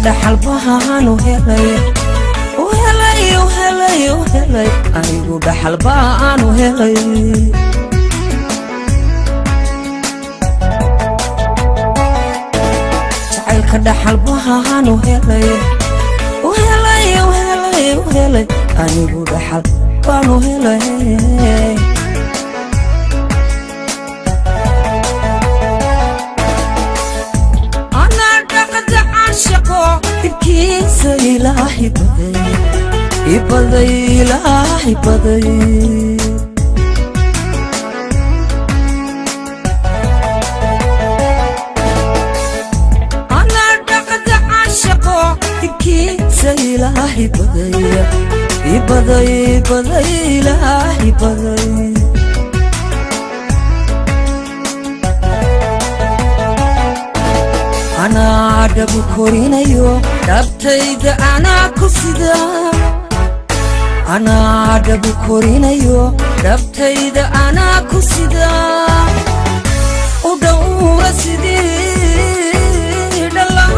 dhaxal baan u helay anigu dhaxal baan u helay jacaylka dhaxal baan u helay anigu dhaxal baan u helay ibkiisa ilaahi baday ana dhaqda caashaqo ibkiisa ilaahi baday ilaahi baday أنا عدب كورينيو دبتيد أنا كسيدا أنا عدب كورينيو دبتيد أنا كسيدا ودور سيدي دلان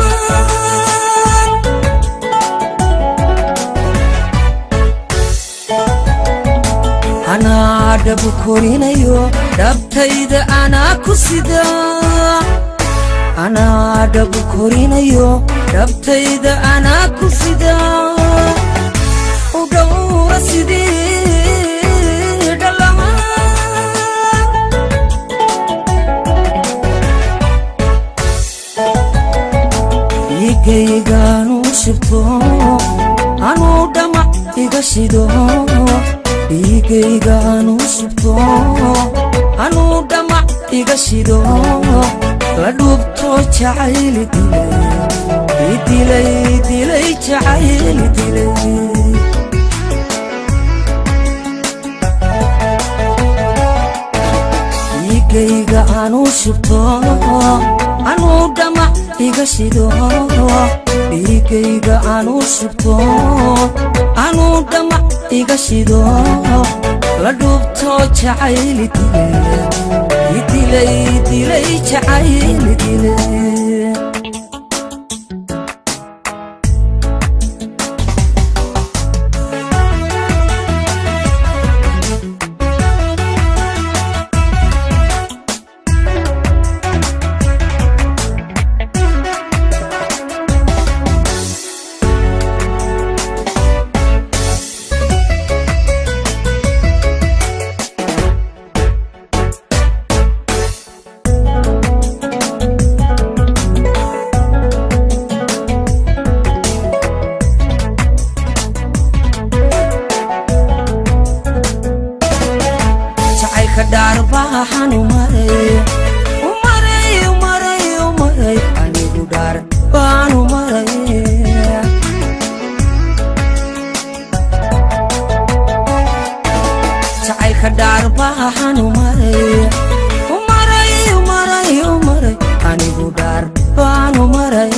أنا عدب كورينيو دبتيد أنا كسيدا أنا دب كورينيو دبتيد أنا كسيدا ودور سيدي دلما يجيغانو شفتو أنو دمع يغشيدو يجيغانو شفتو أنو دمع يغشيدو ladubto jacayl dilay jacayl dilay igayga aanu shubto anu dama iga shido igayga aanu shubto anu dama iga shido ladubto jacayl dilay jacayl dilay كدارباحن ومري anigu dar baan umaray jacaylka daarbaaxan umaray anigu dar baan umaray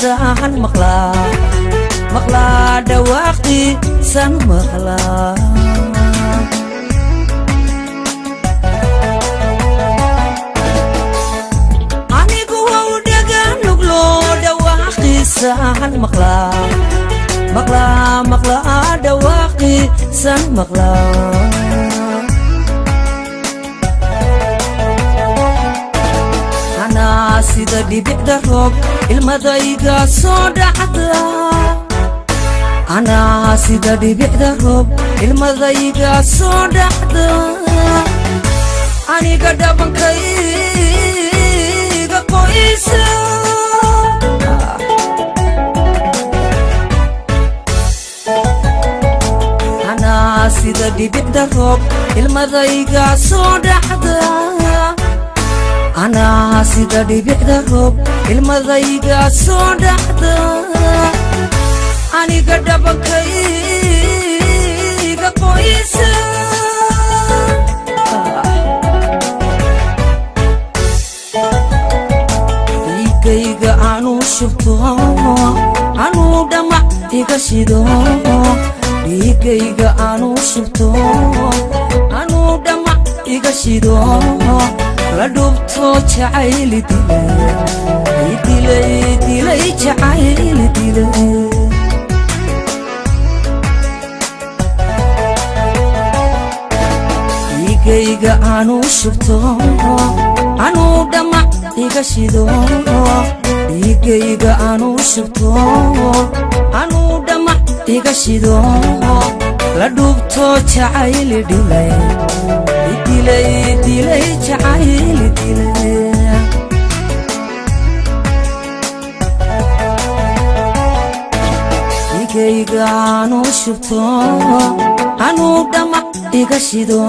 سان مقلا دواقتي سان مقلا anigu wawdagan nuglo dawaqti saan maqla dawaqti saan maqla sida dhibicda roob ilmadayga soo dhacda ana sida dhibicda roob ilmadayga soo dhacda aniga dhabankay ilmadayga soo dhaxda ana sida dhibicda roob ilmadayga soo dhaxda aniga dhabankayga qoysa dhiigayga aanu shubto anu dhamac iga shido dhiigayga aanu shubto anu dhamac iga shido la dhubto jacayl dilay jacayl dilay dhiigayga aanu shubto anu dhamac iga shido dhiigayga aanu shubto anu dhamac iga shido la dhubto jacayl dilay jacayl dilay dhiigayga aanu shubto anu dhamac iga shido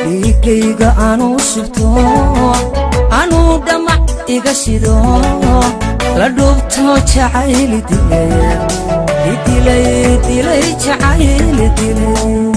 dhiigayga aanu shubto anu dhamac iga shido la dhubto jacayl dilay jacayl dilay